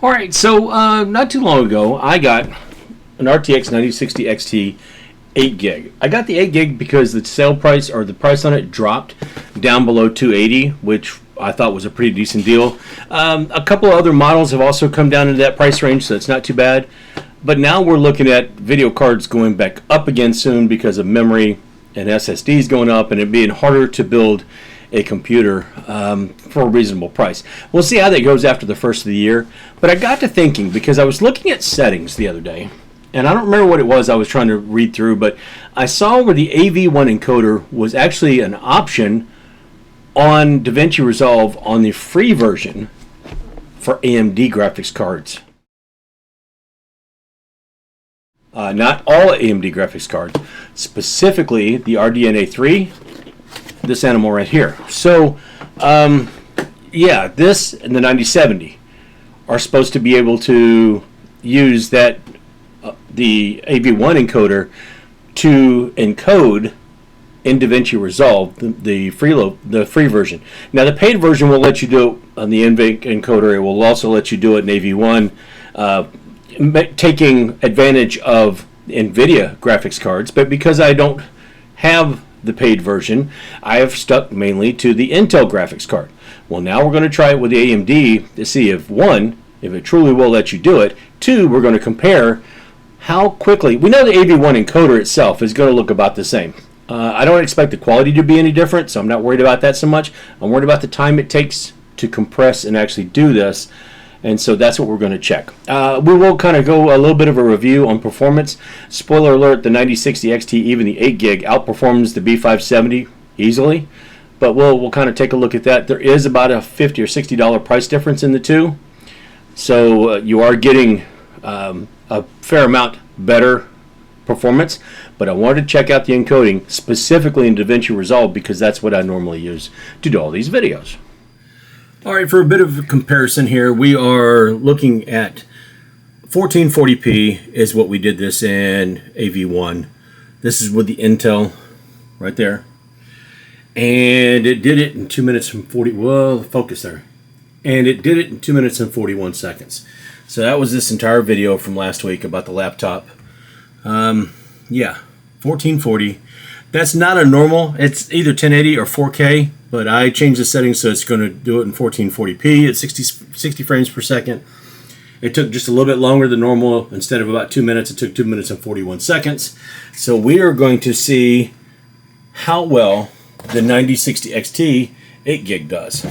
All right, so not too long ago, I got an RTX 9060 XT 8 gig. I got the 8 gig because the sale price or the price on it dropped down below 280, which I thought was a pretty decent deal. A couple of other models have also come down into that price range, so it's not too bad. But now we're looking at video cards going back up again soon because of memory and SSDs going up and it being harder to build a computer for a reasonable price. We'll see how that goes after the first of the year. But I got to thinking because I was looking at settings the other day, and I don't remember what it was I was trying to read through, but I saw where the AV1 encoder was actually an option on Davinci Resolve on the free version for AMD graphics cards. Not all AMD graphics cards, specifically the RDNA 3, this animal right here. So, yeah, this and the 9070 are supposed to be able to use that the AV1 encoder to encode in Davinci Resolve the free version. Now, the paid version will let you do it on the NVENC encoder. It will also let you do it in AV1, taking advantage of NVIDIA graphics cards. But because I don't have the paid version, I have stuck mainly to the Intel graphics card. Well, now we're going to try it with the AMD to see if one, if it truly will let you do it. Two, we're going to compare how quickly. We know the AV1 encoder itself is going to look about the same. I don't expect the quality to be any different, so I'm not worried about that so much. I'm worried about the time it takes to compress and actually do this. And so that's what we're going to check. We will kind of go a little bit of a review on performance. Spoiler alert, the 9060 XT, even the 8 gig, outperforms the B570 easily. But we'll kind of take a look at that. There is about a $50 or $60 price difference in the two. So you are getting a fair amount better performance. But I wanted to check out the encoding specifically in Davinci Resolve because that's what I normally use to do all these videos. All right, for a bit of a comparison here, we are looking at 1440p is what we did this in AV1. This is with the Intel right there. And it did it in 2 minutes and 40, well, focus there. And it did it in 2 minutes and 41 seconds. So that was this entire video from last week about the laptop. Yeah, 1440. That's not a normal, it's either 1080 or 4K. But I changed the settings so it's going to do it in 1440p at 60 frames per second. It took just a little bit longer than normal. Instead of about 2 minutes, it took 2 minutes and 41 seconds. So we are going to see how well the 9060 XT 8 gig does.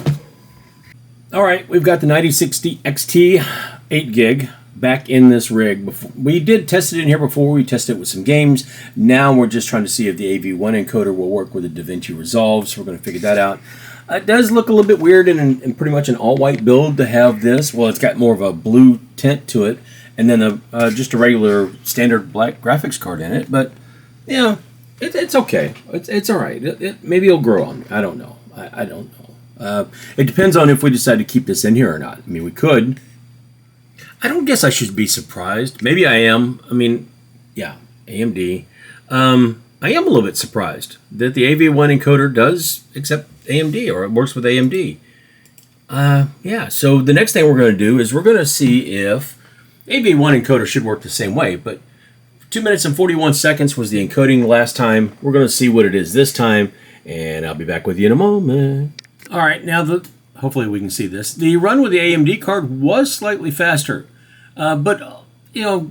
All right, we've got the 9060 XT 8 gig back in this rig. We did test it in here before. We tested it with some games. Now we're just trying to see if the AV1 encoder will work with the Davinci Resolve, so we're going to figure that out. It does look a little bit weird in pretty much an all-white build to have this. Well, it's got more of a blue tint to it, and then just a regular standard black graphics card in it. But, yeah, it's okay. It's all right. Maybe it'll grow on me. I don't know. I don't know. It depends on if we decide to keep this in here or not. I mean, we could. I don't guess I should be surprised. Maybe I am. I mean, yeah, AMD. I am a little bit surprised that the AV1 encoder does accept AMD, or it works with AMD. Yeah, so the next thing we're going to do is we're going to see if AV1 encoder should work the same way. But 2 minutes and 41 seconds was the encoding last time. We're going to see what it is this time, and I'll be back with you in a moment. All right, now hopefully we can see this. The run with the AMD card was slightly faster, but you know,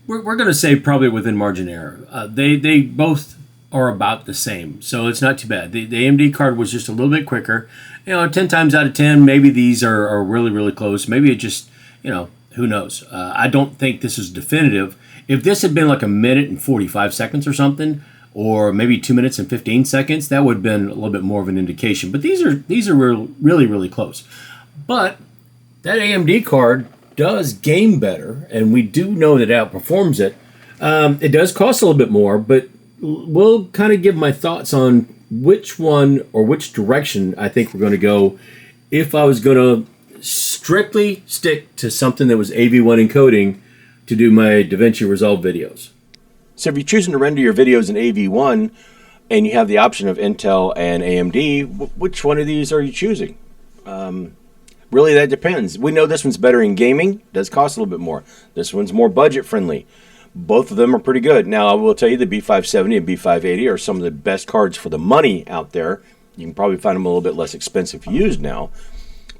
we're going to say probably within margin error. They both are about the same, so it's not too bad. The AMD card was just a little bit quicker. You know, 10 times out of 10, maybe these are really, really close. Maybe it just, you know, who knows? I don't think this is definitive. If this had been like 1 minute and 45 seconds or something, or maybe 2 minutes and 15 seconds, that would have been a little bit more of an indication. But these are really, really close. But that AMD card does game better, and we do know that it outperforms it. It does cost a little bit more, but we'll kind of give my thoughts on which one or which direction I think we're going to go if I was going to strictly stick to something that was AV1 encoding to do my Davinci Resolve videos. So if you're choosing to render your videos in AV1 and you have the option of Intel and AMD, which one of these are you choosing? Really, that depends. We know this one's better in gaming. It does cost a little bit more. This one's more budget friendly. Both of them are pretty good. Now, I will tell you the B570 and B580 are some of the best cards for the money out there. You can probably find them a little bit less expensive used now.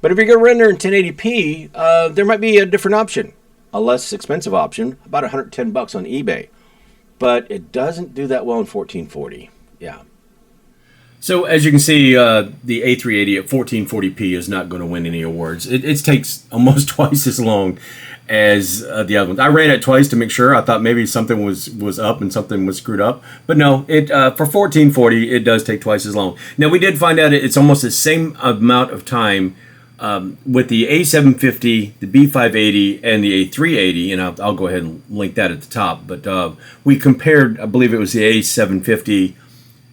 But if you're going to render in 1080p, there might be a different option, a less expensive option, about $110 on eBay. But it doesn't do that well in 1440. Yeah. So as you can see, the A380 at 1440p is not going to win any awards. It takes almost twice as long as the other ones. I ran it twice to make sure. I thought maybe something was up and something was screwed up. But no, for 1440, it does take twice as long. Now, we did find out it's almost the same amount of time with the A750, the B580, and the A380. And I'll go ahead and link that at the top. But we compared, I believe it was the A750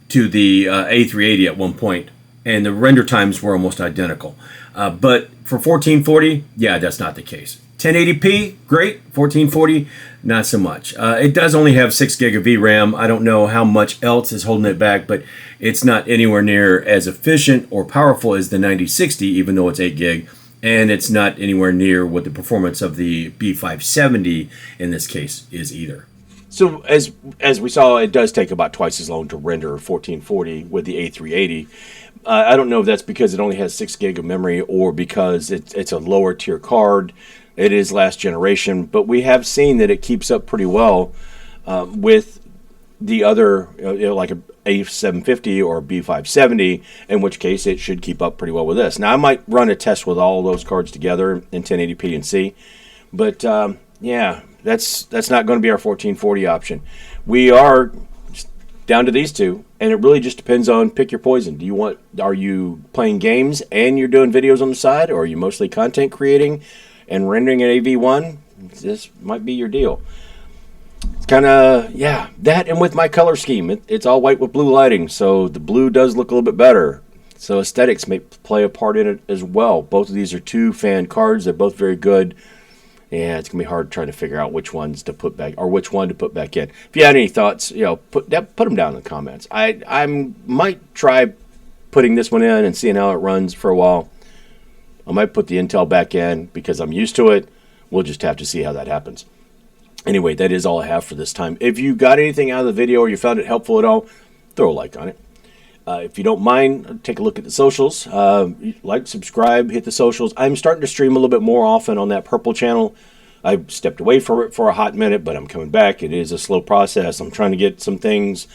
to the A380 at one point, and the render times were almost identical. But for 1440, yeah, that's not the case. 1080p, great. 1440, not so much. It does only have 6 gig of VRAM. I don't know how much else is holding it back, but it's not anywhere near as efficient or powerful as the 9060, even though it's 8 gig. And it's not anywhere near what the performance of the B570 in this case is either. So as we saw, it does take about twice as long to render 1440 with the A380. I don't know if that's because it only has 6 gig of memory or because it's a lower tier card. It is last generation, but we have seen that it keeps up pretty well with the other, like a A750 or B570, in which case it should keep up pretty well with this. Now, I might run a test with all those cards together in 1080p and see, but yeah, that's not going to be our 1440 option. We are down to these two, and it really just depends on pick your poison. Are you playing games and you're doing videos on the side, or are you mostly content creating and rendering an AV1? This might be your deal. It's kind of, yeah, that, and with my color scheme, it's all white with blue lighting, so the blue does look a little bit better. So aesthetics may play a part in it as well. Both of these are 2 fan cards. They're both very good. Yeah, it's gonna be hard trying to figure out which ones to put back or which one to put back in. If you had any thoughts, put them down in the comments. I might try putting this one in and seeing how it runs for a while. I might put the Intel back in because I'm used to it. We'll just have to see how that happens. Anyway, that is all I have for this time. If you got anything out of the video or you found it helpful at all, throw a like on it. If you don't mind, take a look at the socials. Like, subscribe, hit the socials. I'm starting to stream a little bit more often on that purple channel. I stepped away from it for a hot minute, but I'm coming back. It is a slow process. I'm trying to get some things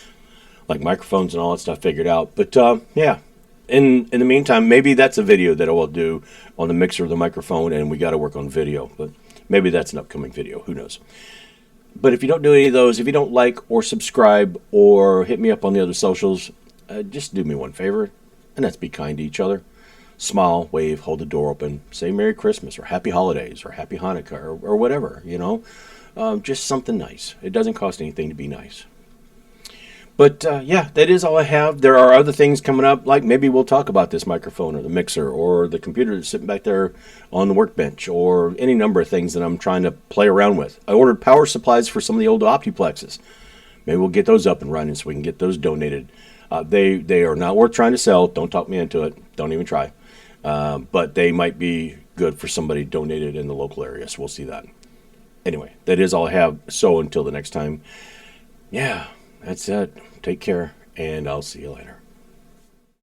like microphones and all that stuff figured out. But yeah, in the meantime, maybe that's a video that I will do on the mixer of the microphone, and we got to work on video. But maybe that's an upcoming video. Who knows? But if you don't do any of those, if you don't like or subscribe or hit me up on the other socials, just do me one favor, and that's be kind to each other. Smile, wave, hold the door open, say Merry Christmas or Happy Holidays or Happy Hanukkah or whatever, just something nice. It doesn't cost anything to be nice. But yeah, that is all I have. There are other things coming up, like maybe we'll talk about this microphone or the mixer or the computer that's sitting back there on the workbench or any number of things that I'm trying to play around with. I ordered power supplies for some of the old Optiplexes. Maybe we'll get those up and running so we can get those donated. They are not worth trying to sell. Don't talk me into it. Don't even try. But they might be good for somebody donated in the local area, so we'll see that. Anyway, that is all I have. So until the next time, yeah, that's it. Take care, and I'll see you later.